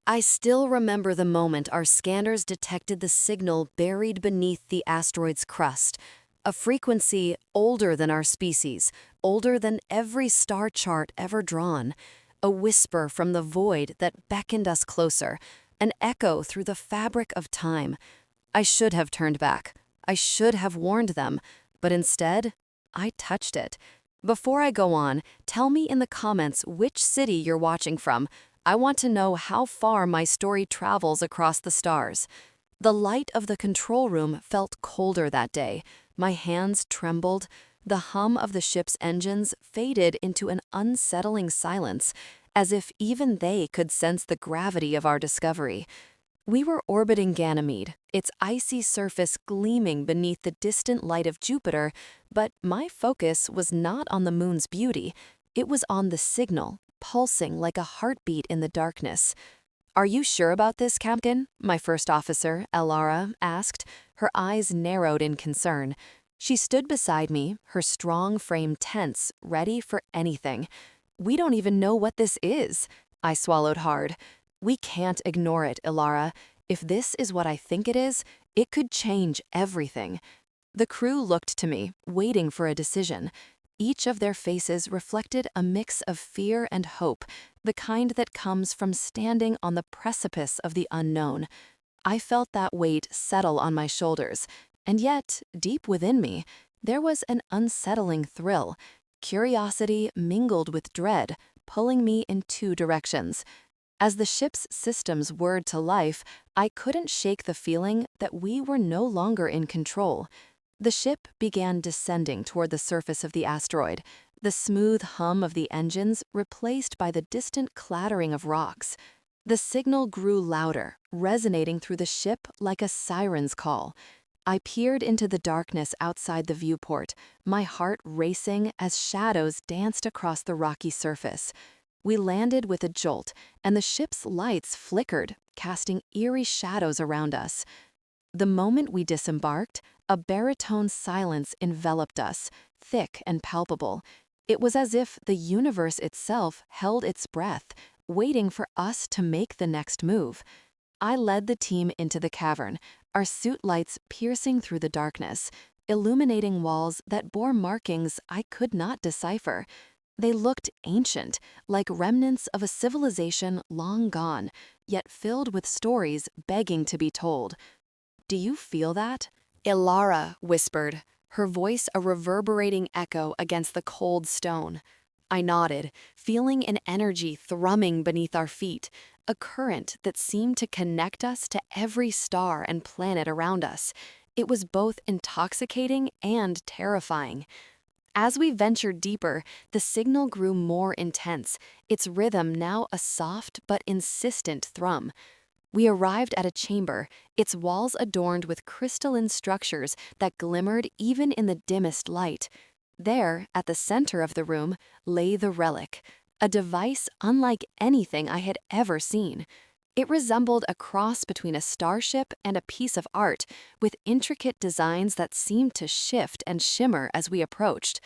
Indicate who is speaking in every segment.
Speaker 1: I still remember the moment our scanners detected the signal buried beneath the asteroid's crust, a frequency older than our species, older than every star chart ever drawn, a whisper from the void that beckoned us closer, an echo through the fabric of time. I should have turned back. I should have warned them, but instead, I touched it. Before I go on, tell me in the comments which city you're watching from. I want to know how far my story travels across the stars. The light of the control room felt colder that day. My hands trembled. The hum of the ship's engines faded into an unsettling silence, as if even they could sense the gravity of our discovery. We were orbiting Ganymede, its icy surface gleaming beneath the distant light of Jupiter, but my focus was not on the moon's beauty. It was on the signal, pulsing like a heartbeat in the darkness. "Are you sure about this, Captain?" my first officer, Elara, asked. Her eyes narrowed in concern. She stood beside me, her strong frame tense, ready for anything. "We don't even know what this is." I swallowed hard. "We can't ignore it, Elara. If this is what I think it could change everything." The crew looked to me, waiting for a decision. Each of their faces reflected a mix of fear and hope, the kind that comes from standing on the precipice of the unknown. I felt that weight settle on my shoulders, and yet, deep within me, there was an unsettling thrill. Curiosity mingled with dread, pulling me in two directions. As the ship's systems whirred to life, I couldn't shake the feeling that we were no longer in control. The ship began descending toward the surface of the asteroid, the smooth hum of the engines replaced by the distant clattering of rocks. The signal grew louder, resonating through the ship like a siren's call. I peered into the darkness outside the viewport, my heart racing as shadows danced across the rocky surface. We landed with a jolt, and the ship's lights flickered, casting eerie shadows around us. The moment we disembarked, a baritone silence enveloped us, thick and palpable. It was as if the universe itself held its breath, waiting for us to make the next move. I led the team into the cavern, our suit lights piercing through the darkness, illuminating walls that bore markings I could not decipher. They looked ancient, like remnants of a civilization long gone, yet filled with stories begging to be told. "Do you feel that?" Ilara whispered, her voice a reverberating echo against the cold stone. I nodded, feeling an energy thrumming beneath our feet, a current that seemed to connect us to every star and planet around us. It was both intoxicating and terrifying. As we ventured deeper, the signal grew more intense, its rhythm now a soft but insistent thrum. We arrived at a chamber, its walls adorned with crystalline structures that glimmered even in the dimmest light. There, at the center of the room, lay the relic, a device unlike anything I had ever seen. It resembled a cross between a starship and a piece of art, with intricate designs that seemed to shift and shimmer as we approached.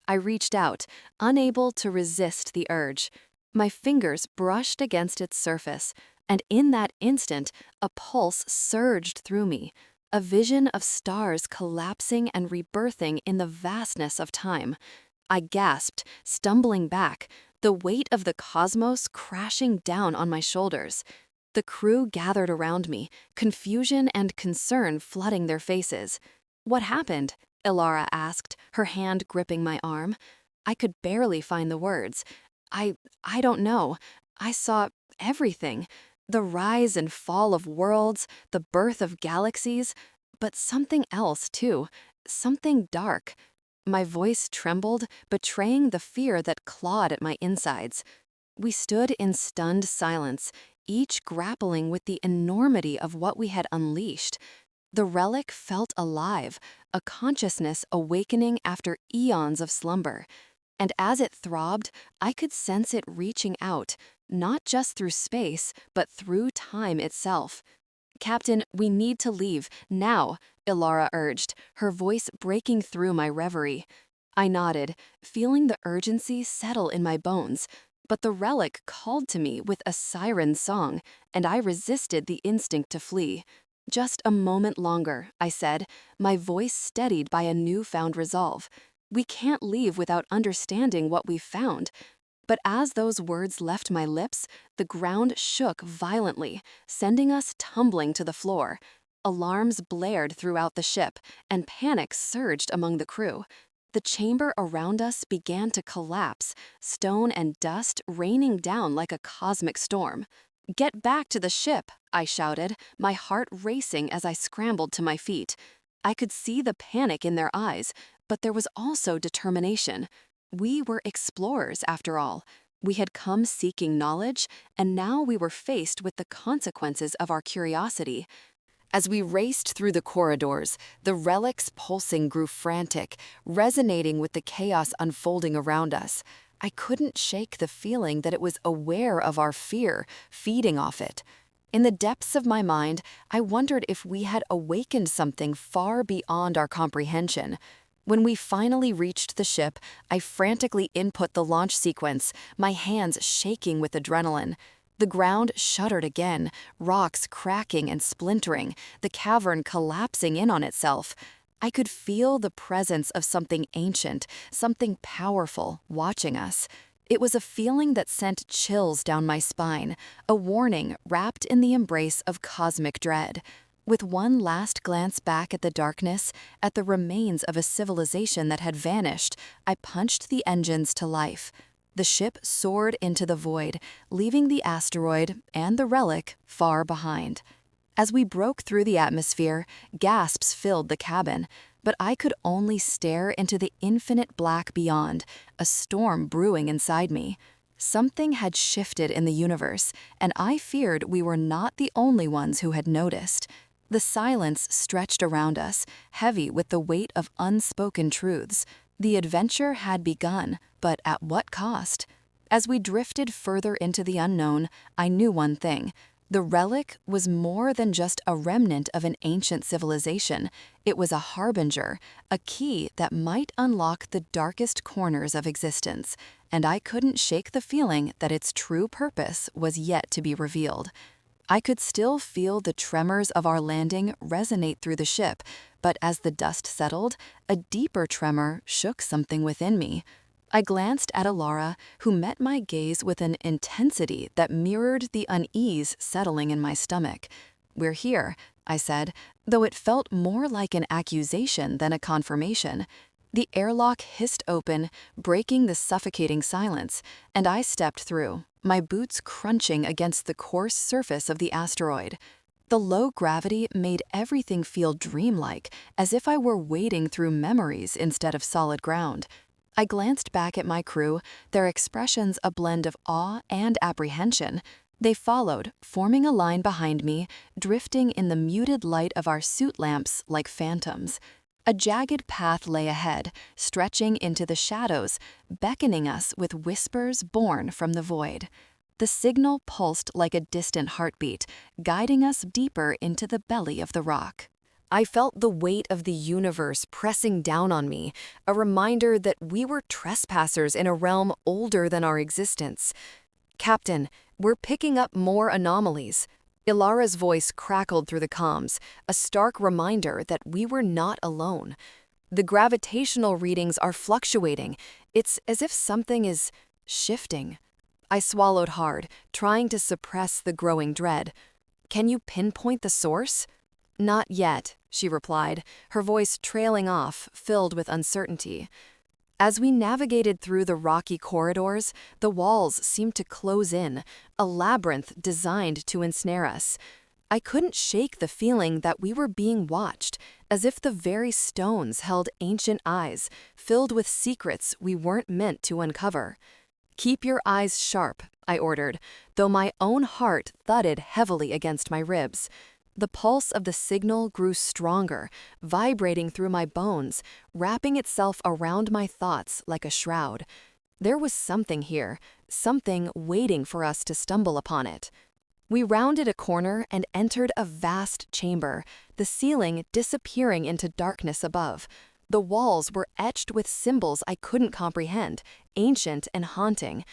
Speaker 1: I reached out, unable to resist the urge. My fingers brushed against its surface, and in that instant, a pulse surged through me, a vision of stars collapsing and rebirthing in the vastness of time. I gasped, stumbling back, the weight of the cosmos crashing down on my shoulders. The crew gathered around me, confusion and concern flooding their faces. "What happened?" Ilara asked, her hand gripping my arm. I could barely find the words. I I don't know. I saw everything. The rise and fall of worlds, the birth of galaxies, but something else too. Something dark. My voice trembled, betraying the fear that clawed at my insides. We stood in stunned silence, each grappling with the enormity of what we had unleashed. The relic felt alive, a consciousness awakening after eons of slumber. And as it throbbed, I could sense it reaching out, not just through space, but through time itself. "Captain, we need to leave, now," Ilara urged, her voice breaking through my reverie. I nodded, feeling the urgency settle in my bones. But the relic called to me with a siren song, and I resisted the instinct to flee. Just a moment longer, I said, my voice steadied by a newfound resolve. We can't leave without understanding what we've found. But as those words left my lips, the ground shook violently, sending us tumbling to the floor. Alarms blared throughout the ship, and panic surged among the crew. The chamber around us began to collapse, stone and dust raining down like a cosmic storm. "Get back to the ship," I shouted, my heart racing as I scrambled to my feet. I could see the panic in their eyes, but there was also determination. We were explorers, after all. We had come seeking knowledge, and now we were faced with the consequences of our curiosity. As we raced through the corridors, the relic's pulsing grew frantic, resonating with the chaos unfolding around us. I couldn't shake the feeling that it was aware of our fear, feeding off it. In the depths of my mind, I wondered if we had awakened something far beyond our comprehension. When we finally reached the ship, I frantically input the launch sequence, my hands shaking with adrenaline. The ground shuddered again, rocks cracking and splintering, the cavern collapsing in on itself. I could feel the presence of something ancient, something powerful, watching us. It was a feeling that sent chills down my spine, a warning wrapped in the embrace of cosmic dread. With one last glance back at the darkness, at the remains of a civilization that had vanished, I punched the engines to life. The ship soared into the void, leaving the asteroid and the relic far behind. As we broke through the atmosphere, gasps filled the cabin, but I could only stare into the infinite black beyond, a storm brewing inside me. Something had shifted in the universe, and I feared we were not the only ones who had noticed. The silence stretched around us, heavy with the weight of unspoken truths. The adventure had begun, but at what cost? As we drifted further into the unknown, I knew one thing. The relic was more than just a remnant of an ancient civilization. It was a harbinger, a key that might unlock the darkest corners of existence, and I couldn't shake the feeling that its true purpose was yet to be revealed. I could still feel the tremors of our landing resonate through the ship, but as the dust settled, a deeper tremor shook something within me. I glanced at Alara, who met my gaze with an intensity that mirrored the unease settling in my stomach. "We're here," I said, though it felt more like an accusation than a confirmation. The airlock hissed open, breaking the suffocating silence, and I stepped through, my boots crunching against the coarse surface of the asteroid. The low gravity made everything feel dreamlike, as if I were wading through memories instead of solid ground. I glanced back at my crew, their expressions a blend of awe and apprehension. They followed, forming a line behind me, drifting in the muted light of our suit lamps like phantoms. A jagged path lay ahead, stretching into the shadows, beckoning us with whispers born from the void. The signal pulsed like a distant heartbeat, guiding us deeper into the belly of the rock. I felt the weight of the universe pressing down on me, a reminder that we were trespassers in a realm older than our existence. "Captain, we're picking up more anomalies." Ilara's voice crackled through the comms, a stark reminder that we were not alone. "The gravitational readings are fluctuating. It's as if something is shifting." I swallowed hard, trying to suppress the growing dread. "Can you pinpoint the source?" "Not yet," she replied, her voice trailing off, filled with uncertainty. As we navigated through the rocky corridors, the walls seemed to close in, a labyrinth designed to ensnare us. I couldn't shake the feeling that we were being watched, as if the very stones held ancient eyes, filled with secrets we weren't meant to uncover. "Keep your eyes sharp," I ordered, though my own heart thudded heavily against my ribs. The pulse of the signal grew stronger, vibrating through my bones, wrapping itself around my thoughts like a shroud. There was something here, something waiting for us to stumble upon it. We rounded a corner and entered a vast chamber, the ceiling disappearing into darkness above. The walls were etched with symbols I couldn't comprehend, ancient and haunting.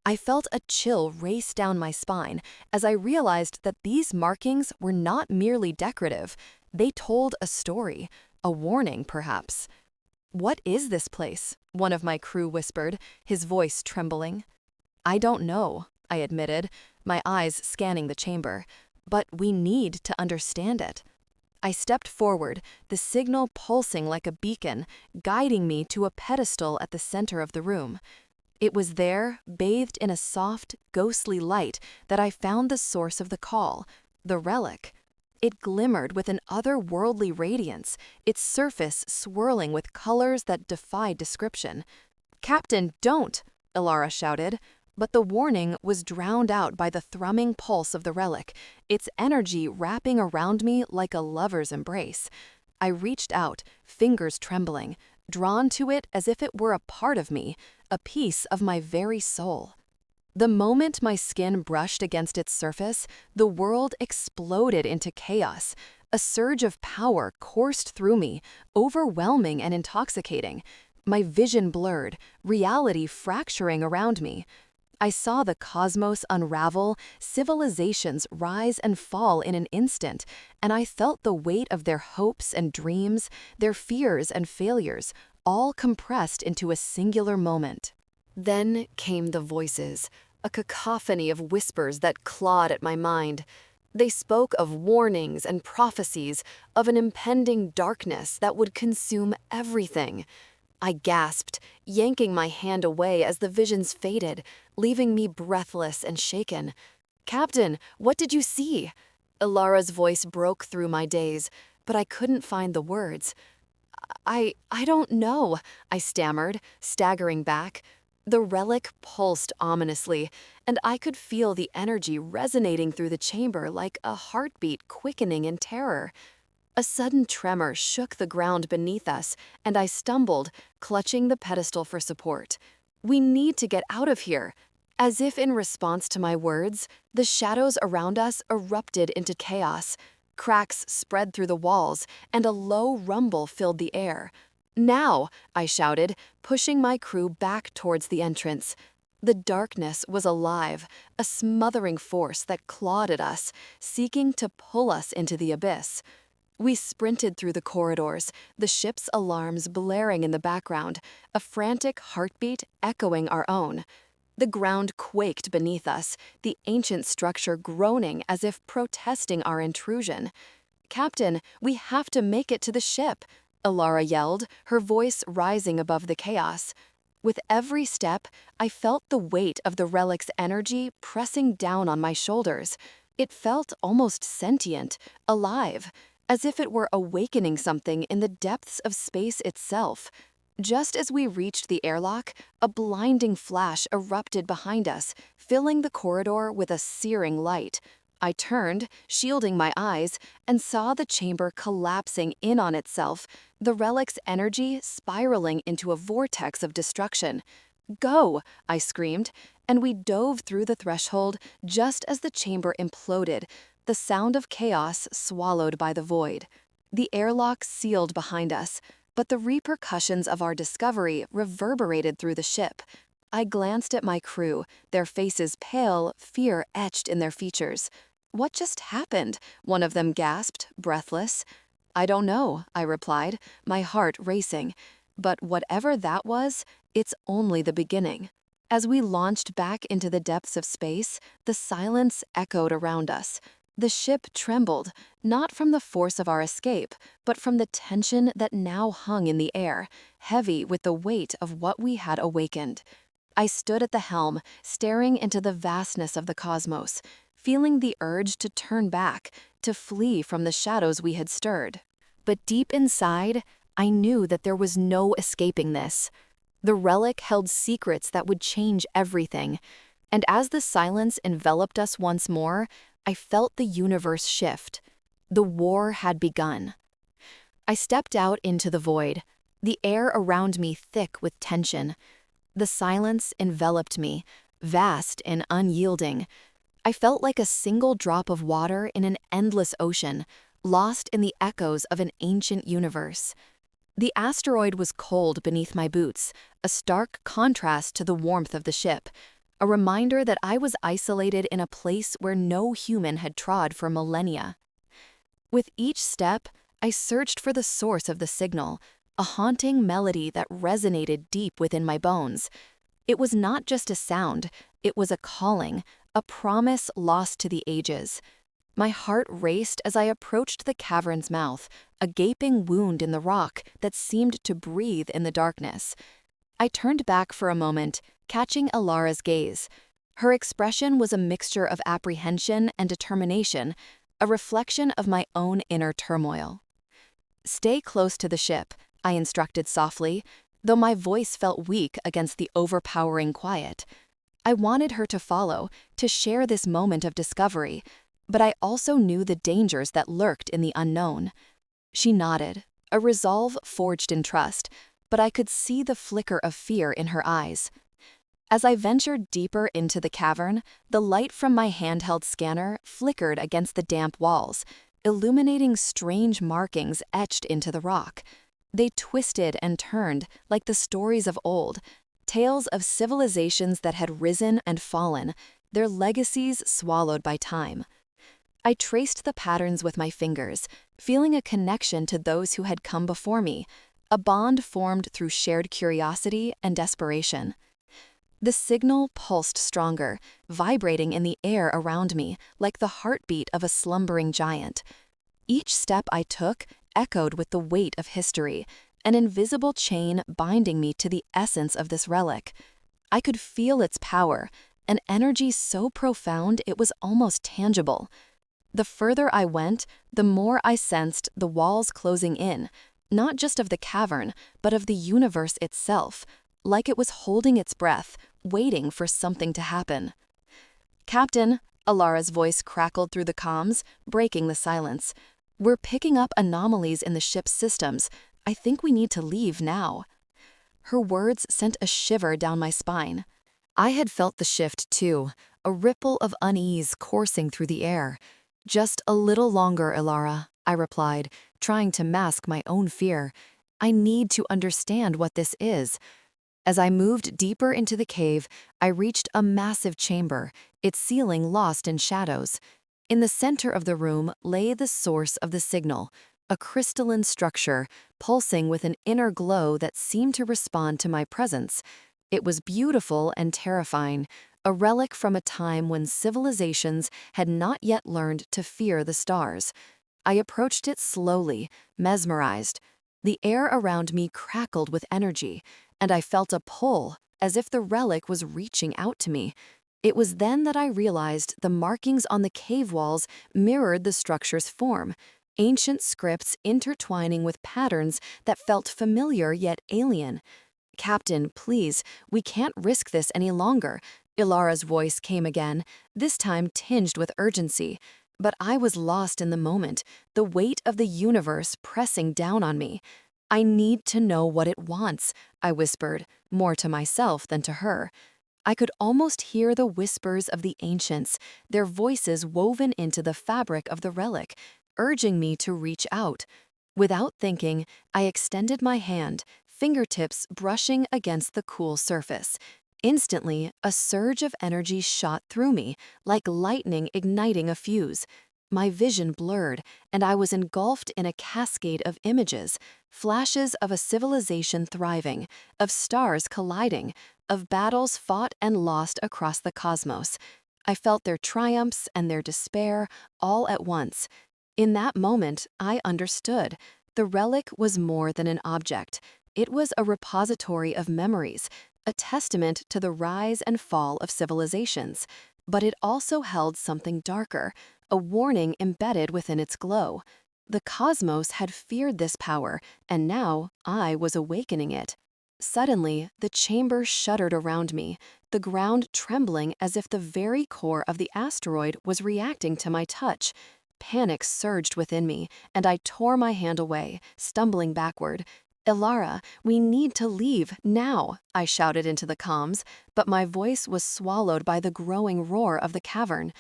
Speaker 1: I felt a chill race down my spine as I realized that these markings were not merely decorative. They told a story, a warning perhaps. "What is this place?" one of my crew whispered, his voice trembling. "I don't know," I admitted, my eyes scanning the chamber, "but we need to understand it." I stepped forward, the signal pulsing like a beacon, guiding me to a pedestal at the center of the room. It was there, bathed in a soft, ghostly light, that I found the source of the call, the relic. It glimmered with an otherworldly radiance, its surface swirling with colors that defied description. "Captain, don't!" Ilara shouted, but the warning was drowned out by the thrumming pulse of the relic, its energy wrapping around me like a lover's embrace. I reached out, fingers trembling, drawn to it as if it were a part of me, a piece of my very soul. The moment my skin brushed against its surface, the world exploded into chaos. A surge of power coursed through me, overwhelming and intoxicating. My vision blurred, reality fracturing around me. I saw the cosmos unravel, civilizations rise and fall in an instant, and I felt the weight of their hopes and dreams, their fears and failures, all compressed into a singular moment. Then came the voices, a cacophony of whispers that clawed at my mind. They spoke of warnings and prophecies, of an impending darkness that would consume everything. I gasped, yanking my hand away as the visions faded, leaving me breathless and shaken. "Captain, what did you see?" Ilara's voice broke through my daze, but I couldn't find the words. I don't know," I stammered, staggering back. The relic pulsed ominously, and I could feel the energy resonating through the chamber like a heartbeat quickening in terror. A sudden tremor shook the ground beneath us, and I stumbled, clutching the pedestal for support. "We need to get out of here." As if in response to my words, the shadows around us erupted into chaos. Cracks spread through the walls, and a low rumble filled the air. "Now!" I shouted, pushing my crew back towards the entrance. The darkness was alive, a smothering force that clawed at us, seeking to pull us into the abyss. We sprinted through the corridors, the ship's alarms blaring in the background, a frantic heartbeat echoing our own. The ground quaked beneath us, the ancient structure groaning as if protesting our intrusion. "Captain, we have to make it to the ship," Ilara yelled, her voice rising above the chaos. With every step, I felt the weight of the relic's energy pressing down on my shoulders. It felt almost sentient, alive, as if it were awakening something in the depths of space itself. Just as we reached the airlock, a blinding flash erupted behind us, filling the corridor with a searing light. I turned, shielding my eyes, and saw the chamber collapsing in on itself, the relic's energy spiraling into a vortex of destruction. "Go!" I screamed, and we dove through the threshold just as the chamber imploded, the sound of chaos swallowed by the void. The airlock sealed behind us, but the repercussions of our discovery reverberated through the ship. I glanced at my crew, their faces pale, fear etched in their features. "What just happened?" one of them gasped, breathless. "I don't know," I replied, my heart racing. "But whatever that was, it's only the beginning." As we launched back into the depths of space, the silence echoed around us. The ship trembled, not from the force of our escape, but from the tension that now hung in the air, heavy with the weight of what we had awakened. I stood at the helm, staring into the vastness of the cosmos, feeling the urge to turn back, to flee from the shadows we had stirred. But deep inside, I knew that there was no escaping this. The relic held secrets that would change everything, and as the silence enveloped us once more, I felt the universe shift. The war had begun. I stepped out into the void, the air around me thick with tension. The silence enveloped me, vast and unyielding. I felt like a single drop of water in an endless ocean, lost in the echoes of an ancient universe. The asteroid was cold beneath my boots, a stark contrast to the warmth of the ship. a reminder that I was isolated in a place where no human had trod for millennia. With each step, I searched for the source of the signal, a haunting melody that resonated deep within my bones. It was not just a sound, it was a calling, a promise lost to the ages. My heart raced as I approached the cavern's mouth, a gaping wound in the rock that seemed to breathe in the darkness. I turned back for a moment, catching Elara's gaze. Her expression was a mixture of apprehension and determination, a reflection of my own inner turmoil. "Stay close to the ship," I instructed softly, though my voice felt weak against the overpowering quiet. I wanted her to follow, to share this moment of discovery, but I also knew the dangers that lurked in the unknown. She nodded, a resolve forged in trust, but I could see the flicker of fear in her eyes. As I ventured deeper into the cavern, the light from my handheld scanner flickered against the damp walls, illuminating strange markings etched into the rock. They twisted and turned like the stories of old, tales of civilizations that had risen and fallen, their legacies swallowed by time. I traced the patterns with my fingers, feeling a connection to those who had come before me, a bond formed through shared curiosity and desperation. The signal pulsed stronger, vibrating in the air around me like the heartbeat of a slumbering giant. Each step I took echoed with the weight of history, an invisible chain binding me to the essence of this relic. I could feel its power, an energy so profound it was almost tangible. The further I went, the more I sensed the walls closing in, not just of the cavern, but of the universe itself, like it was holding its breath, waiting for something to happen. "Captain," Elara's voice crackled through the comms, breaking the silence. "We're picking up anomalies in the ship's systems. I think we need to leave now." Her words sent a shiver down my spine. I had felt the shift too, a ripple of unease coursing through the air. "Just a little longer, Elara," I replied, trying to mask my own fear. "I need to understand what this is." As I moved deeper into the cave, I reached a massive chamber, its ceiling lost in shadows. In the center of the room lay the source of the signal, a crystalline structure, pulsing with an inner glow that seemed to respond to my presence. It was beautiful and terrifying, a relic from a time when civilizations had not yet learned to fear the stars. I approached it slowly, mesmerized. The air around me crackled with energy, and I felt a pull, as if the relic was reaching out to me. It was then that I realized the markings on the cave walls mirrored the structure's form, ancient scripts intertwining with patterns that felt familiar yet alien. "Captain, please, we can't risk this any longer," Ilara's voice came again, this time tinged with urgency. But I was lost in the moment, the weight of the universe pressing down on me. "I need to know what it wants," I whispered, more to myself than to her. I could almost hear the whispers of the ancients, their voices woven into the fabric of the relic, urging me to reach out. Without thinking, I extended my hand, fingertips brushing against the cool surface. Instantly, a surge of energy shot through me, like lightning igniting a fuse. My vision blurred, and I was engulfed in a cascade of images, flashes of a civilization thriving, of stars colliding, of battles fought and lost across the cosmos. I felt their triumphs and their despair all at once. In that moment, I understood. The relic was more than an object. It was a repository of memories, a testament to the rise and fall of civilizations. But it also held something darker, a warning embedded within its glow. The cosmos had feared this power, and now I was awakening it. Suddenly, the chamber shuddered around me, the ground trembling as if the very core of the asteroid was reacting to my touch. Panic surged within me, and I tore my hand away, stumbling backward. "Elara, we need to leave, now," I shouted into the comms, but my voice was swallowed by the growing roar of the cavern.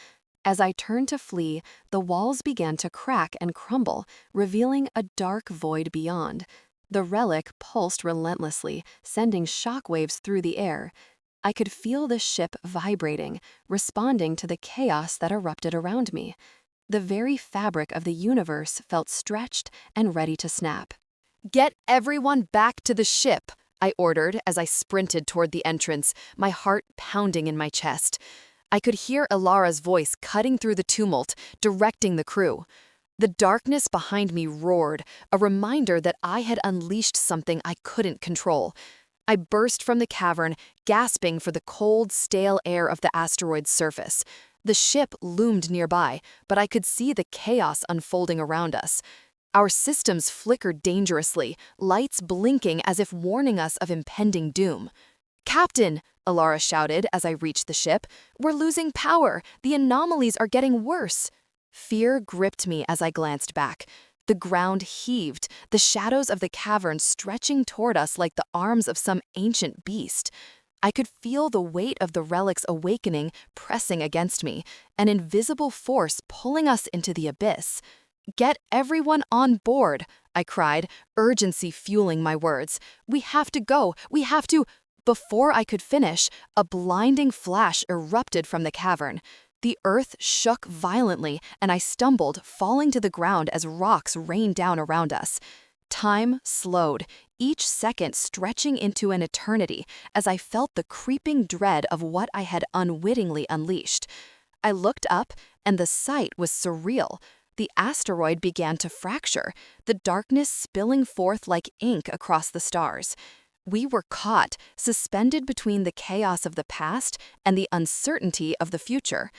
Speaker 1: As I turned to flee, the walls began to crack and crumble, revealing a dark void beyond. The relic pulsed relentlessly, sending shockwaves through the air. I could feel the ship vibrating, responding to the chaos that erupted around me. The very fabric of the universe felt stretched and ready to snap. "Get everyone back to the ship," I ordered as I sprinted toward the entrance, my heart pounding in my chest. I could hear Ilara's voice cutting through the tumult, directing the crew. The darkness behind me roared, a reminder that I had unleashed something I couldn't control. I burst from the cavern, gasping for the cold, stale air of the asteroid's surface. The ship loomed nearby, but I could see the chaos unfolding around us. Our systems flickered dangerously, lights blinking as if warning us of impending doom. "Captain!" Ilara shouted as I reached the ship. "We're losing power! The anomalies are getting worse!" Fear gripped me as I glanced back. The ground heaved, the shadows of the cavern stretching toward us like the arms of some ancient beast. I could feel the weight of the relic's awakening pressing against me, an invisible force pulling us into the abyss. "Get everyone on board," I cried, urgency fueling my words. "We have to go! We have to—" Before I could finish, a blinding flash erupted from the cavern. The earth shook violently, and I stumbled, falling to the ground as rocks rained down around us. Time slowed, each second stretching into an eternity, as I felt the creeping dread of what I had unwittingly unleashed. I looked up, and the sight was surreal. The asteroid began to fracture, the darkness spilling forth like ink across the stars. We were caught, suspended between the chaos of the past and the uncertainty of the future.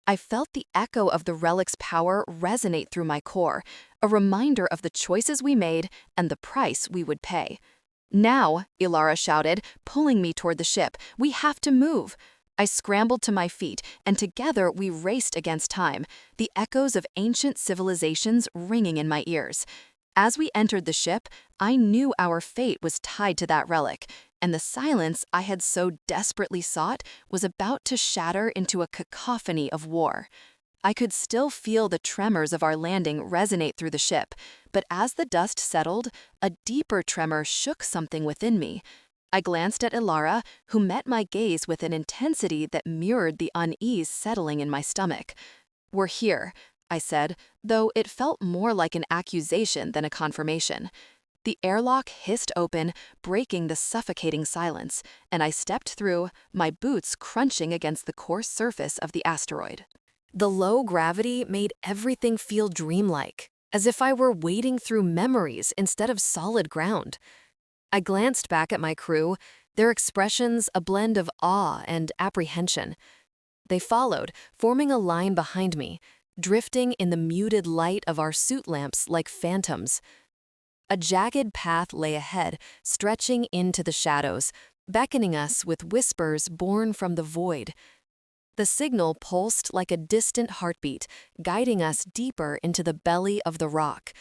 Speaker 1: I felt the echo of the relic's power resonate through my core, a reminder of the choices we made and the price we would pay. "Now," Ilara shouted, pulling me toward the ship, "we have to move." I scrambled to my feet, and together we raced against time, the echoes of ancient civilizations ringing in my ears. As we entered the ship, I knew our fate was tied to that relic, and the silence I had so desperately sought was about to shatter into a cacophony of war. I could still feel the tremors of our landing resonate through the ship, but as the dust settled, a deeper tremor shook something within me. I glanced at Ilara, who met my gaze with an intensity that mirrored the unease settling in my stomach. "We're here," I said, though it felt more like an accusation than a confirmation. The airlock hissed open, breaking the suffocating silence, and I stepped through, my boots crunching against the coarse surface of the asteroid. The low gravity made everything feel dreamlike, as if I were wading through memories instead of solid ground. I glanced back at my crew, their expressions a blend of awe and apprehension. They followed, forming a line behind me, drifting in the muted light of our suit lamps like phantoms. A jagged path lay ahead, stretching into the shadows, beckoning us with whispers born from the void. The signal pulsed like a distant heartbeat, guiding us deeper into the belly of the rock.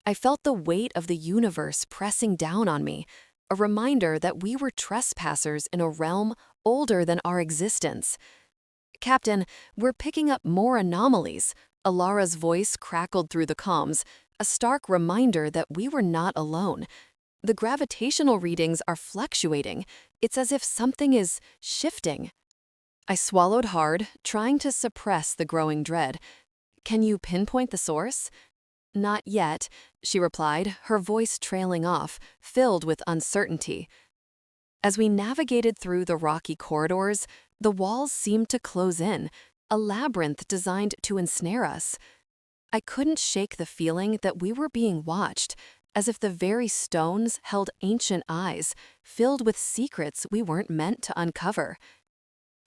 Speaker 1: I felt the weight of the universe pressing down on me, a reminder that we were trespassers in a realm older than our existence. "Captain, we're picking up more anomalies," Ilara's voice crackled through the comms, a stark reminder that we were not alone. "The gravitational readings are fluctuating. It's as if something is shifting." I swallowed hard, trying to suppress the growing dread. "Can you pinpoint the source?" "Not yet," she replied, her voice trailing off, filled with uncertainty. As we navigated through the rocky corridors, the walls seemed to close in, a labyrinth designed to ensnare us. I couldn't shake the feeling that we were being watched, as if the very stones held ancient eyes, filled with secrets we weren't meant to uncover.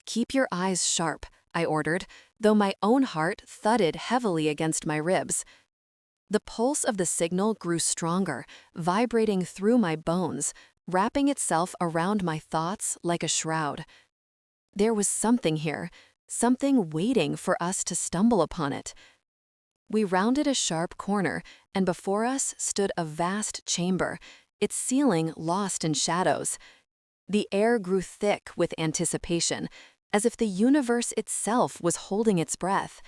Speaker 1: "Keep your eyes sharp," I ordered, though my own heart thudded heavily against my ribs. The pulse of the signal grew stronger, vibrating through my bones, wrapping itself around my thoughts like a shroud. There was something here, something waiting for us to stumble upon it. We rounded a sharp corner, and before us stood a vast chamber, its ceiling lost in shadows. The air grew thick with anticipation, as if the universe itself was holding its breath.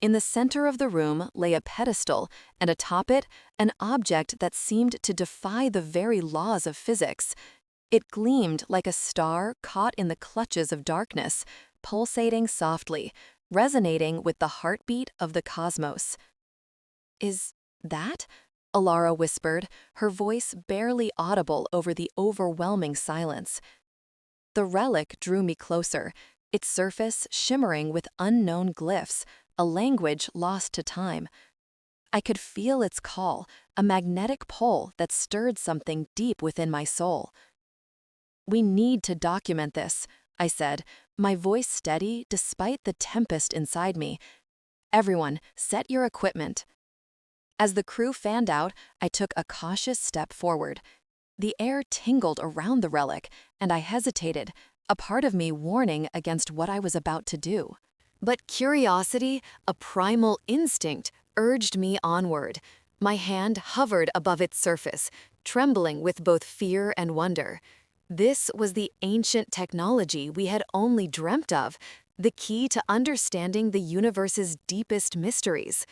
Speaker 1: In the center of the room lay a pedestal, and atop it, an object that seemed to defy the very laws of physics. It gleamed like a star caught in the clutches of darkness, pulsating softly, resonating with the heartbeat of the cosmos. Is that? Alara whispered, her voice barely audible over the overwhelming silence. The relic drew me closer, its surface shimmering with unknown glyphs, a language lost to time. I could feel its call, a magnetic pull that stirred something deep within my soul. We need to document this, I said, my voice steady despite the tempest inside me. Everyone, set your equipment. As the crew fanned out, I took a cautious step forward. The air tingled around the relic, and I hesitated, a part of me warning against what I was about to do. But curiosity, a primal instinct, urged me onward. My hand hovered above its surface, trembling with both fear and wonder. This was the ancient technology we had only dreamt of, the key to understanding the universe's deepest mysteries.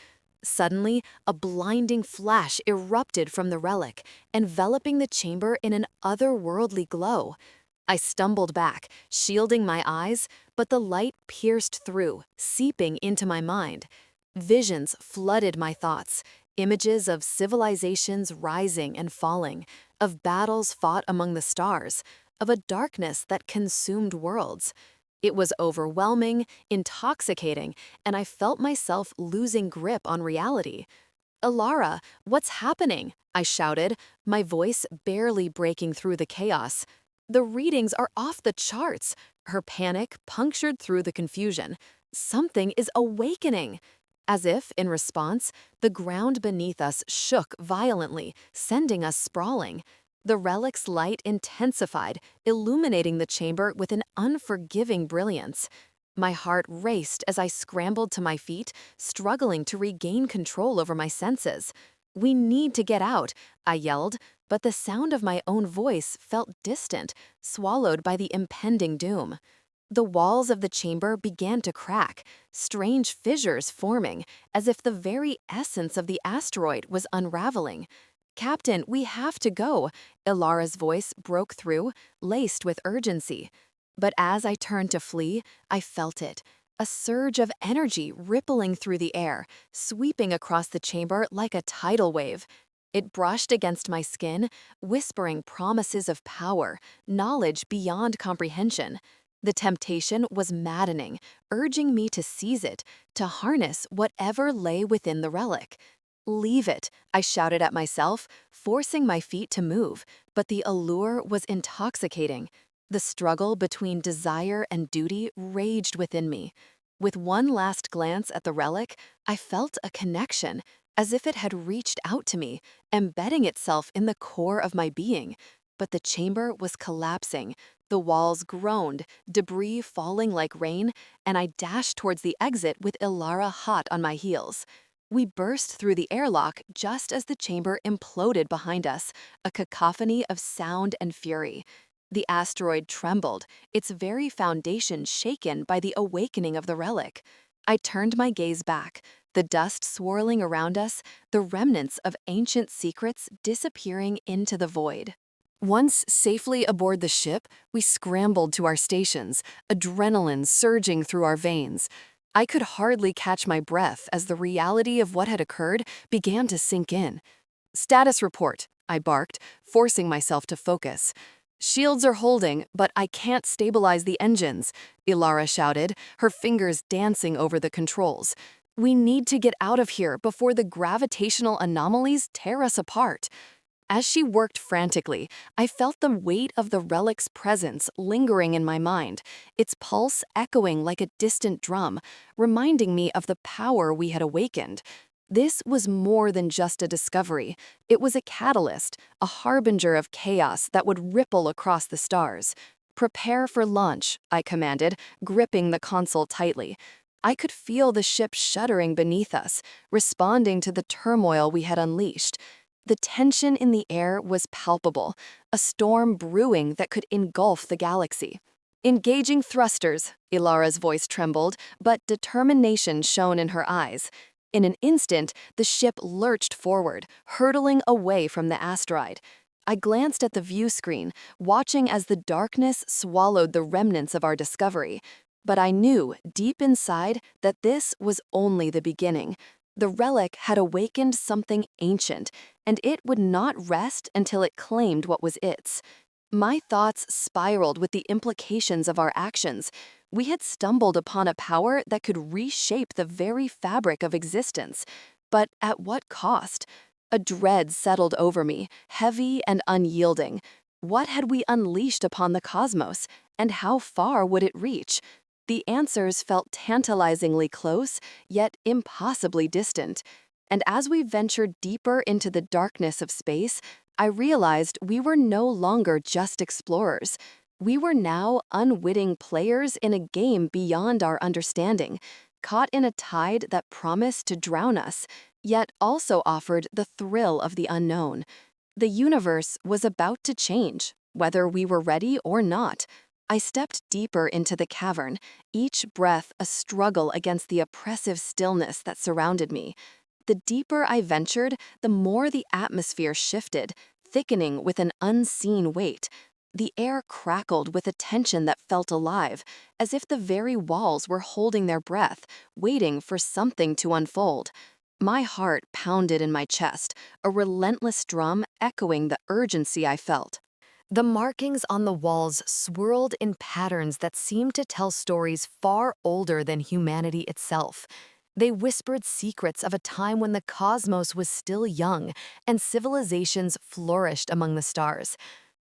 Speaker 1: Suddenly, a blinding flash erupted from the relic, enveloping the chamber in an otherworldly glow. I stumbled back, shielding my eyes, but the light pierced through, seeping into my mind. Visions flooded my thoughts, images of civilizations rising and falling, of battles fought among the stars, of a darkness that consumed worlds. It was overwhelming, intoxicating, and I felt myself losing grip on reality. "Alara, what's happening?" I shouted, my voice barely breaking through the chaos. "The readings are off the charts." Her panic punctured through the confusion. "Something is awakening." As if, in response, the ground beneath us shook violently, sending us sprawling. The relic's light intensified, illuminating the chamber with an unforgiving brilliance. My heart raced as I scrambled to my feet, struggling to regain control over my senses. "We need to get out," I yelled, but the sound of my own voice felt distant, swallowed by the impending doom. The walls of the chamber began to crack, strange fissures forming, as if the very essence of the asteroid was unraveling. "Captain, we have to go," Ilara's voice broke through, laced with urgency. But as I turned to flee, I felt it, a surge of energy rippling through the air, sweeping across the chamber like a tidal wave. It brushed against my skin, whispering promises of power, knowledge beyond comprehension. The temptation was maddening, urging me to seize it, to harness whatever lay within the relic. "Leave it," I shouted at myself, forcing my feet to move, but the allure was intoxicating. The struggle between desire and duty raged within me. With one last glance at the relic, I felt a connection, as if it had reached out to me, embedding itself in the core of my being. But the chamber was collapsing. The walls groaned, debris falling like rain, and I dashed towards the exit with Ilara hot on my heels. We burst through the airlock just as the chamber imploded behind us, a cacophony of sound and fury. The asteroid trembled, its very foundation shaken by the awakening of the relic. I turned my gaze back, the dust swirling around us, the remnants of ancient secrets disappearing into the void. Once safely aboard the ship, we scrambled to our stations, adrenaline surging through our veins. I could hardly catch my breath as the reality of what had occurred began to sink in. "Status report," I barked, forcing myself to focus. "Shields are holding, but I can't stabilize the engines," Ilara shouted, her fingers dancing over the controls. "We need to get out of here before the gravitational anomalies tear us apart." As she worked frantically, I felt the weight of the relic's presence lingering in my mind, its pulse echoing like a distant drum, reminding me of the power we had awakened. This was more than just a discovery. It was a catalyst, a harbinger of chaos that would ripple across the stars. "Prepare for launch," I commanded, gripping the console tightly. I could feel the ship shuddering beneath us, responding to the turmoil we had unleashed. The tension in the air was palpable, a storm brewing that could engulf the galaxy. "Engaging thrusters," Ilara's voice trembled, but determination shone in her eyes. In an instant, the ship lurched forward, hurtling away from the asteroid. I glanced at the view screen, watching as the darkness swallowed the remnants of our discovery. But I knew, deep inside, that this was only the beginning. The relic had awakened something ancient, and it would not rest until it claimed what was its. My thoughts spiraled with the implications of our actions. We had stumbled upon a power that could reshape the very fabric of existence. But at what cost? A dread settled over me, heavy and unyielding. What had we unleashed upon the cosmos, and how far would it reach? The answers felt tantalizingly close, yet impossibly distant. And as we ventured deeper into the darkness of space, I realized we were no longer just explorers. We were now unwitting players in a game beyond our understanding, caught in a tide that promised to drown us, yet also offered the thrill of the unknown. The universe was about to change, whether we were ready or not. I stepped deeper into the cavern, each breath a struggle against the oppressive stillness that surrounded me. The deeper I ventured, the more the atmosphere shifted, thickening with an unseen weight. The air crackled with a tension that felt alive, as if the very walls were holding their breath, waiting for something to unfold. My heart pounded in my chest, a relentless drum echoing the urgency I felt. The markings on the walls swirled in patterns that seemed to tell stories far older than humanity itself. They whispered secrets of a time when the cosmos was still young and civilizations flourished among the stars.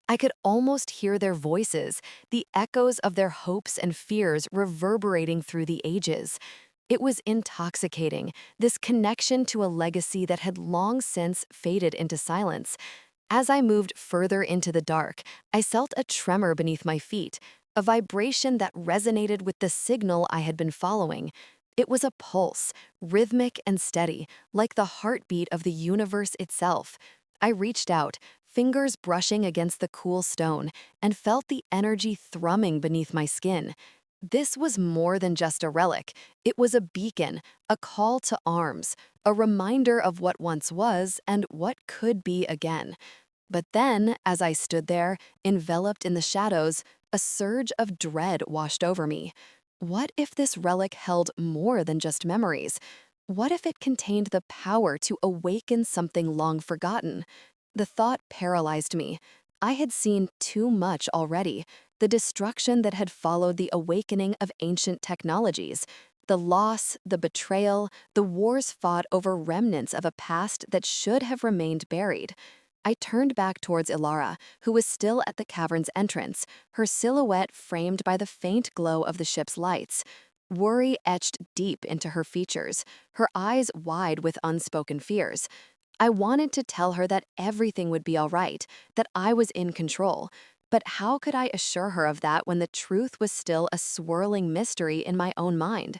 Speaker 1: I could almost hear their voices, the echoes of their hopes and fears reverberating through the ages. It was intoxicating, this connection to a legacy that had long since faded into silence. As I moved further into the dark, I felt a tremor beneath my feet, a vibration that resonated with the signal I had been following. It was a pulse, rhythmic and steady, like the heartbeat of the universe itself. I reached out, fingers brushing against the cool stone, and felt the energy thrumming beneath my skin. This was more than just a relic. It was a beacon, a call to arms, a reminder of what once was and what could be again. But then, as I stood there, enveloped in the shadows, a surge of dread washed over me. What if this relic held more than just memories? What if it contained the power to awaken something long forgotten? The thought paralyzed me. I had seen too much already. The destruction that had followed the awakening of ancient technologies, the loss, the betrayal, the wars fought over remnants of a past that should have remained buried. I turned back towards Ilara, who was still at the cavern's entrance, her silhouette framed by the faint glow of the ship's lights. Worry etched deep into her features, her eyes wide with unspoken fears. I wanted to tell her that everything would be all right, that I was in control. But how could I assure her of that when the truth was still a swirling mystery in my own mind?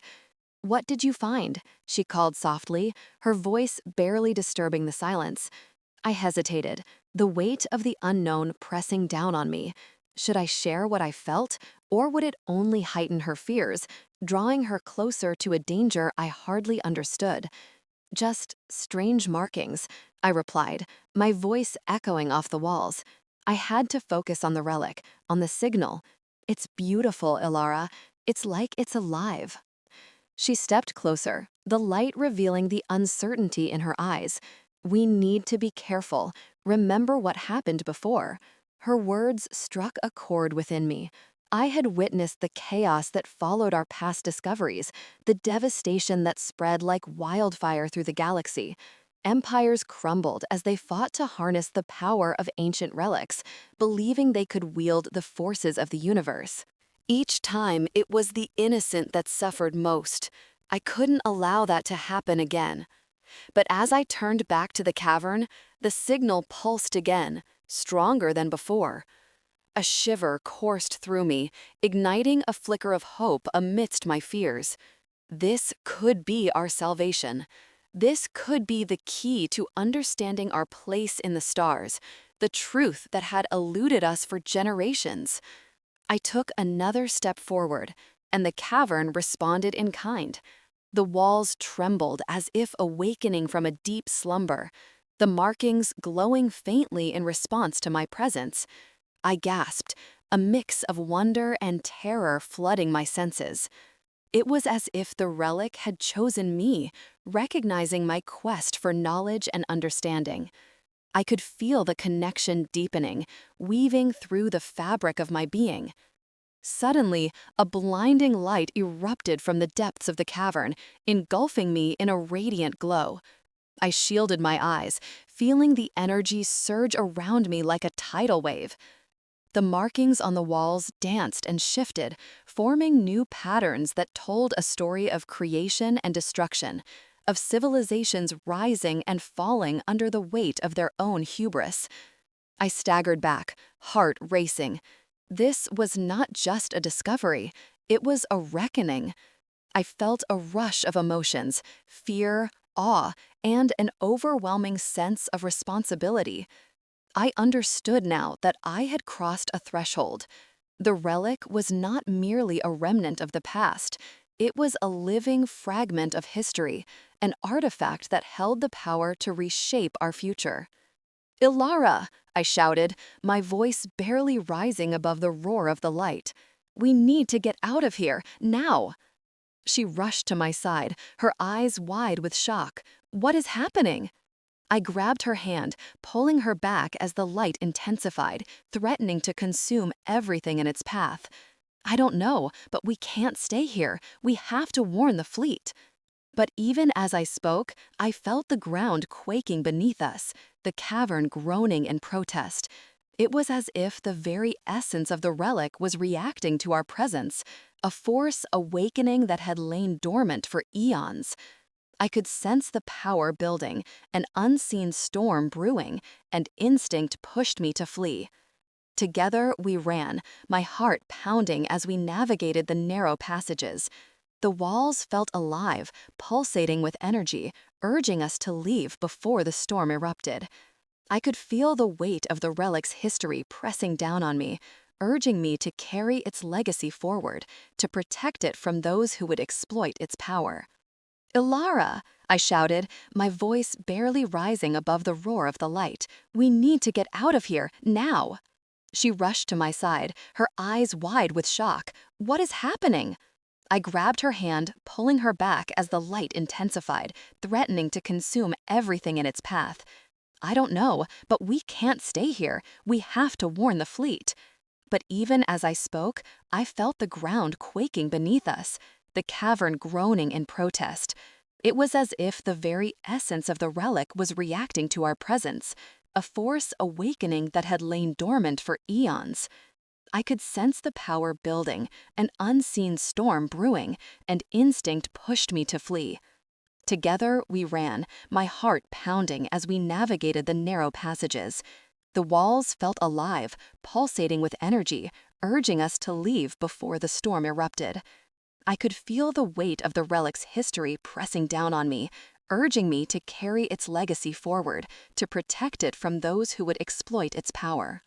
Speaker 1: "What did you find?" she called softly, her voice barely disturbing the silence. I hesitated, the weight of the unknown pressing down on me. Should I share what I felt, or would it only heighten her fears, drawing her closer to a danger I hardly understood? "Just strange markings," I replied, my voice echoing off the walls. I had to focus on the relic, on the signal. "It's beautiful, Ilara. It's like it's alive." She stepped closer, the light revealing the uncertainty in her eyes. "We need to be careful. Remember what happened before." Her words struck a chord within me. I had witnessed the chaos that followed our past discoveries, the devastation that spread like wildfire through the galaxy. Empires crumbled as they fought to harness the power of ancient relics, believing they could wield the forces of the universe. Each time, it was the innocent that suffered most. I couldn't allow that to happen again. But as I turned back to the cavern, the signal pulsed again, stronger than before. A shiver coursed through me, igniting a flicker of hope amidst my fears. This could be our salvation. This could be the key to understanding our place in the stars, the truth that had eluded us for generations. I took another step forward, and the cavern responded in kind. The walls trembled as if awakening from a deep slumber. the markings glowing faintly in response to my presence. I gasped, a mix of wonder and terror flooding my senses. It was as if the relic had chosen me, recognizing my quest for knowledge and understanding. I could feel the connection deepening, weaving through the fabric of my being. Suddenly, a blinding light erupted from the depths of the cavern, engulfing me in a radiant glow. I shielded my eyes, feeling the energy surge around me like a tidal wave. The markings on the walls danced and shifted, forming new patterns that told a story of creation and destruction, of civilizations rising and falling under the weight of their own hubris. I staggered back, heart racing. This was not just a discovery, it was a reckoning. I felt a rush of emotions, fear, awe, and an overwhelming sense of responsibility. I understood now that I had crossed a threshold. The relic was not merely a remnant of the past. It was a living fragment of history, an artifact that held the power to reshape our future. "Ilara!" I shouted, my voice barely rising above the roar of the light. "We need to get out of here, now!" She rushed to my side, her eyes wide with shock. "What is happening?" I grabbed her hand, pulling her back as the light intensified, threatening to consume everything in its path. "I don't know, but we can't stay here. We have to warn the fleet." But even as I spoke, I felt the ground quaking beneath us, the cavern groaning in protest. It was as if the very essence of the relic was reacting to our presence, a force awakening that had lain dormant for eons. I could sense the power building, an unseen storm brewing, and instinct pushed me to flee. Together we ran, my heart pounding as we navigated the narrow passages. The walls felt alive, pulsating with energy, urging us to leave before the storm erupted. I could feel the weight of the relic's history pressing down on me, urging me to carry its legacy forward, to protect it from those who would exploit its power. "Ilara!" I shouted, my voice barely rising above the roar of the light. "We need to get out of here, now!" She rushed to my side, her eyes wide with shock. "What is happening?" I grabbed her hand, pulling her back as the light intensified, threatening to consume everything in its path. "I don't know, but we can't stay here. We have to warn the fleet." But even as I spoke, I felt the ground quaking beneath us, the cavern groaning in protest. It was as if the very essence of the relic was reacting to our presence, a force awakening that had lain dormant for eons. I could sense the power building, an unseen storm brewing, and instinct pushed me to flee. Together we ran, my heart pounding as we navigated the narrow passages. The walls felt alive, pulsating with energy, urging us to leave before the storm erupted. I could feel the weight of the relic's history pressing down on me, urging me to carry its legacy forward, to protect it from those who would exploit its power.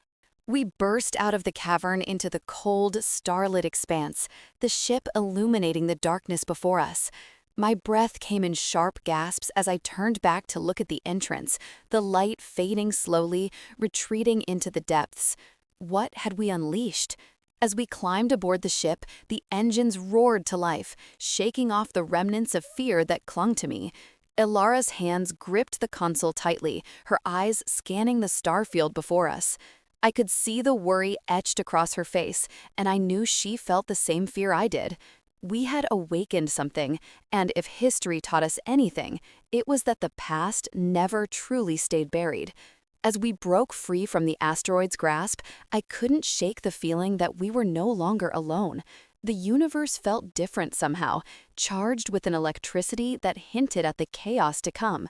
Speaker 1: We burst out of the cavern into the cold, starlit expanse, the ship illuminating the darkness before us. My breath came in sharp gasps as I turned back to look at the entrance, the light fading slowly, retreating into the depths. What had we unleashed? As we climbed aboard the ship, the engines roared to life, shaking off the remnants of fear that clung to me. Ilara's hands gripped the console tightly, her eyes scanning the starfield before us. I could see the worry etched across her face, and I knew she felt the same fear I did. We had awakened something, and if history taught us anything, it was that the past never truly stayed buried. As we broke free from the asteroid's grasp, I couldn't shake the feeling that we were no longer alone. The universe felt different somehow, charged with an electricity that hinted at the chaos to come.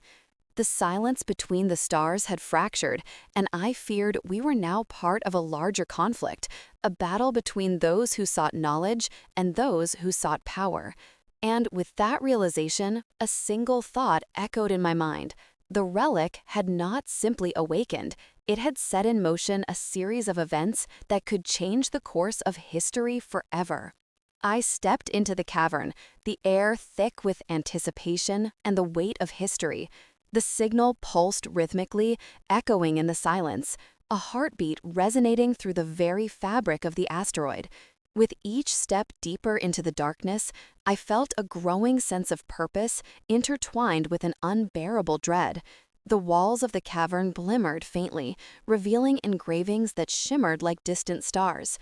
Speaker 1: The silence between the stars had fractured, and I feared we were now part of a larger conflict, a battle between those who sought knowledge and those who sought power. And with that realization, a single thought echoed in my mind. The relic had not simply awakened, it had set in motion a series of events that could change the course of history forever. I stepped into the cavern, the air thick with anticipation and the weight of history. The signal pulsed rhythmically, echoing in the silence, a heartbeat resonating through the very fabric of the asteroid. With each step deeper into the darkness, I felt a growing sense of purpose intertwined with an unbearable dread. The walls of the cavern glimmered faintly, revealing engravings that shimmered like distant stars.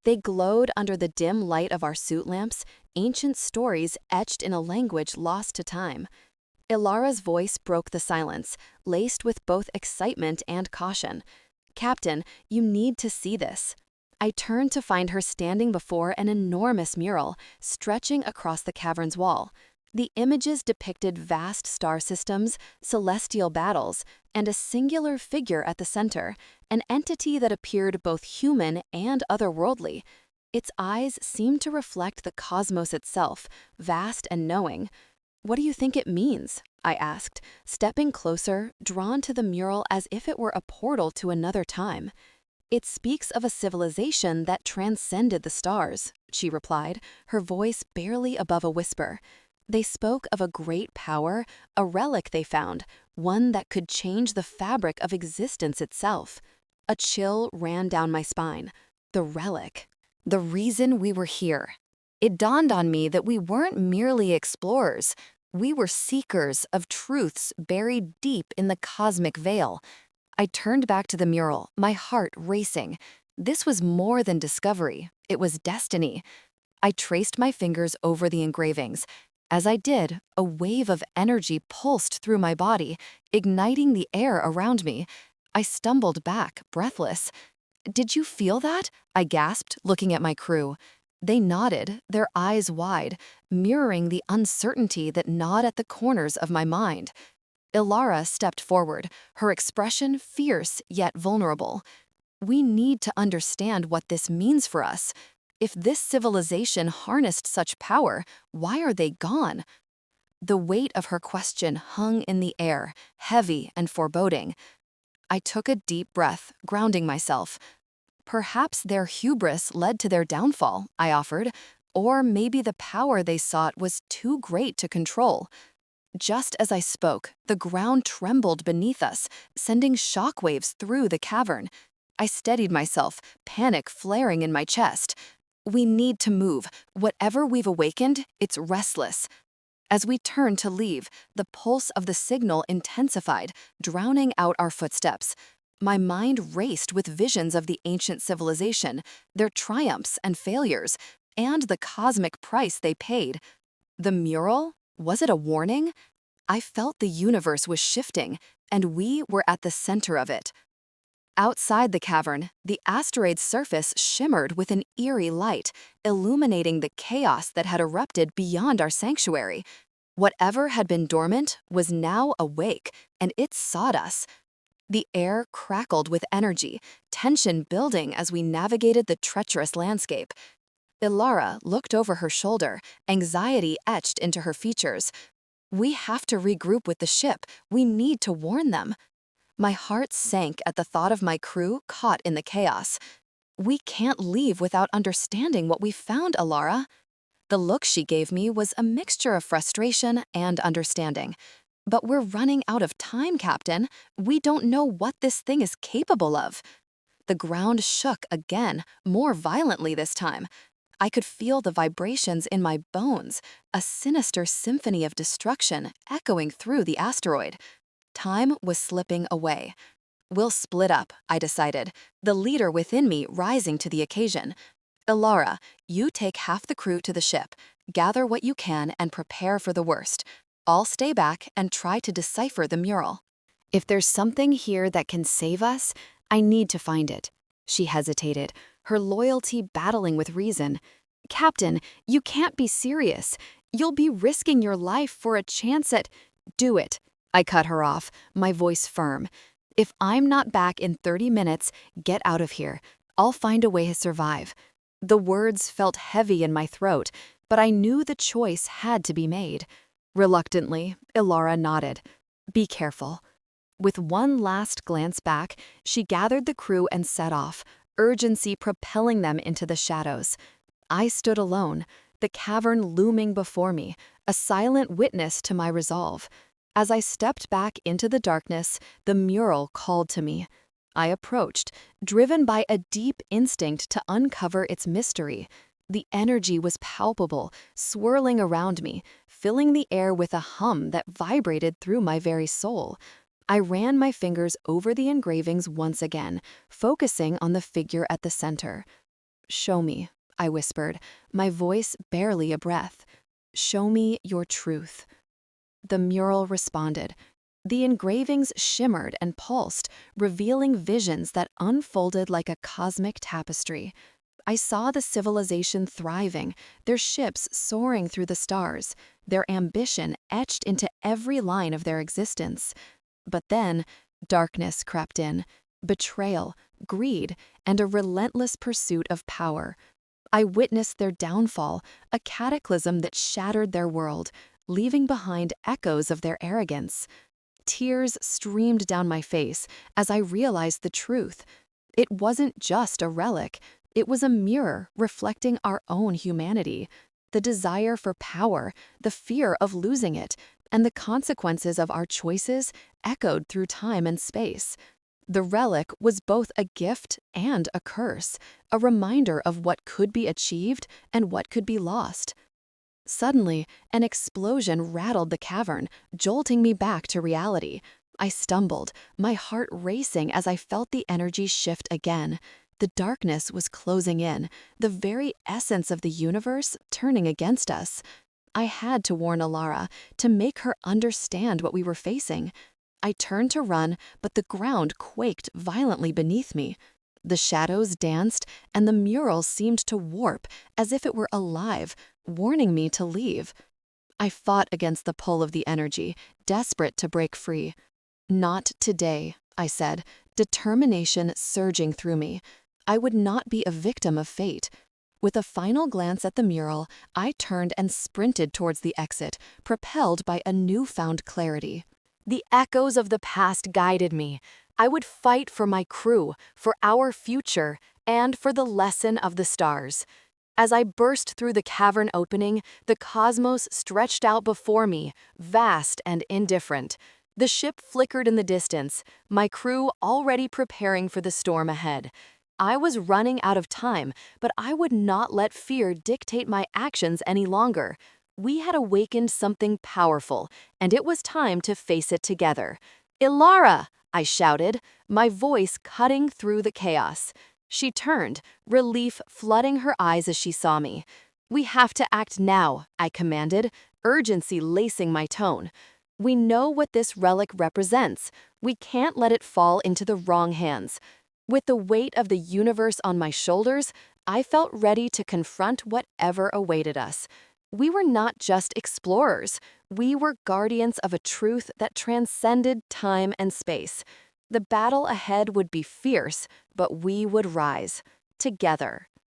Speaker 1: They glowed under the dim light of our suit lamps, ancient stories etched in a language lost to time. Ilara's voice broke the silence, laced with both excitement and caution. "Captain, you need to see this." I turned to find her standing before an enormous mural, stretching across the cavern's wall. The images depicted vast star systems, celestial battles, and a singular figure at the center, an entity that appeared both human and otherworldly. Its eyes seemed to reflect the cosmos itself, vast and knowing. "What do you think it means?" I asked, stepping closer, drawn to the mural as if it were a portal to another time. "It speaks of a civilization that transcended the stars," she replied, her voice barely above a whisper. "They spoke of a great power, a relic they found, one that could change the fabric of existence itself." A chill ran down my spine. The relic. The reason we were here. It dawned on me that we weren't merely explorers. We were seekers of truths buried deep in the cosmic veil. I turned back to the mural, my heart racing. This was more than discovery. It was destiny. I traced my fingers over the engravings. As I did, a wave of energy pulsed through my body, igniting the air around me. I stumbled back, breathless. "Did you feel that?" I gasped, looking at my crew. They nodded, their eyes wide, mirroring the uncertainty that gnawed at the corners of my mind. Ilara stepped forward, her expression fierce yet vulnerable. "We need to understand what this means for us. If this civilization harnessed such power, why are they gone?" The weight of her question hung in the air, heavy and foreboding. I took a deep breath, grounding myself. "Perhaps their hubris led to their downfall," I offered, "or maybe the power they sought was too great to control." Just as I spoke, the ground trembled beneath us, sending shockwaves through the cavern. I steadied myself, panic flaring in my chest. "We need to move. Whatever we've awakened, it's restless." As we turned to leave, the pulse of the signal intensified, drowning out our footsteps. My mind raced with visions of the ancient civilization, their triumphs and failures, and the cosmic price they paid. The mural? Was it a warning? I felt the universe was shifting, and we were at the center of it. Outside the cavern, the asteroid's surface shimmered with an eerie light, illuminating the chaos that had erupted beyond our sanctuary. Whatever had been dormant was now awake, and it sought us. The air crackled with energy, tension building as we navigated the treacherous landscape. Ilara looked over her shoulder, anxiety etched into her features. "We have to regroup with the ship. We need to warn them." My heart sank at the thought of my crew caught in the chaos. "We can't leave without understanding what we found, Ilara." The look she gave me was a mixture of frustration and understanding. "But we're running out of time, Captain. We don't know what this thing is capable of." The ground shook again, more violently this time. I could feel the vibrations in my bones, a sinister symphony of destruction echoing through the asteroid. Time was slipping away. "We'll split up," I decided, the leader within me rising to the occasion. "Ilara, you take half the crew to the ship, gather what you can and prepare for the worst. I'll stay back and try to decipher the mural. If there's something here that can save us, I need to find it." She hesitated, her loyalty battling with reason. "Captain, you can't be serious. You'll be risking your life for a chance at—" "Do it." I cut her off, my voice firm. "If I'm not back in 30 minutes, get out of here. I'll find a way to survive." The words felt heavy in my throat, but I knew the choice had to be made. Reluctantly, Ilara nodded. "Be careful." With one last glance back, she gathered the crew and set off, urgency propelling them into the shadows. I stood alone, the cavern looming before me, a silent witness to my resolve. As I stepped back into the darkness, the mural called to me. I approached, driven by a deep instinct to uncover its mystery. The energy was palpable, swirling around me, filling the air with a hum that vibrated through my very soul. I ran my fingers over the engravings once again, focusing on the figure at the center. "Show me," I whispered, my voice barely a breath. "Show me your truth." The mural responded. The engravings shimmered and pulsed, revealing visions that unfolded like a cosmic tapestry. I saw the civilization thriving, their ships soaring through the stars, their ambition etched into every line of their existence. But then, darkness crept in, betrayal, greed, and a relentless pursuit of power. I witnessed their downfall, a cataclysm that shattered their world, leaving behind echoes of their arrogance. Tears streamed down my face as I realized the truth. It wasn't just a relic, it was a mirror reflecting our own humanity. The desire for power, the fear of losing it, and the consequences of our choices echoed through time and space. The relic was both a gift and a curse, a reminder of what could be achieved and what could be lost. Suddenly, an explosion rattled the cavern, jolting me back to reality. I stumbled, my heart racing as I felt the energy shift again. The darkness was closing in, the very essence of the universe turning against us. I had to warn Alara, to make her understand what we were facing. I turned to run, but the ground quaked violently beneath me. The shadows danced, and the mural seemed to warp, as if it were alive, warning me to leave. I fought against the pull of the energy, desperate to break free. "Not today," I said, determination surging through me. I would not be a victim of fate. With a final glance at the mural, I turned and sprinted towards the exit, propelled by a newfound clarity. The echoes of the past guided me. I would fight for my crew, for our future, and for the lesson of the stars. As I burst through the cavern opening, the cosmos stretched out before me, vast and indifferent. The ship flickered in the distance, my crew already preparing for the storm ahead. I was running out of time, but I would not let fear dictate my actions any longer. We had awakened something powerful, and it was time to face it together. "Ilara!" I shouted, my voice cutting through the chaos. She turned, relief flooding her eyes as she saw me. "We have to act now," I commanded, urgency lacing my tone. "We know what this relic represents. We can't let it fall into the wrong hands." With the weight of the universe on my shoulders, I felt ready to confront whatever awaited us. We were not just explorers. We were guardians of a truth that transcended time and space. The battle ahead would be fierce, but we would rise. Together.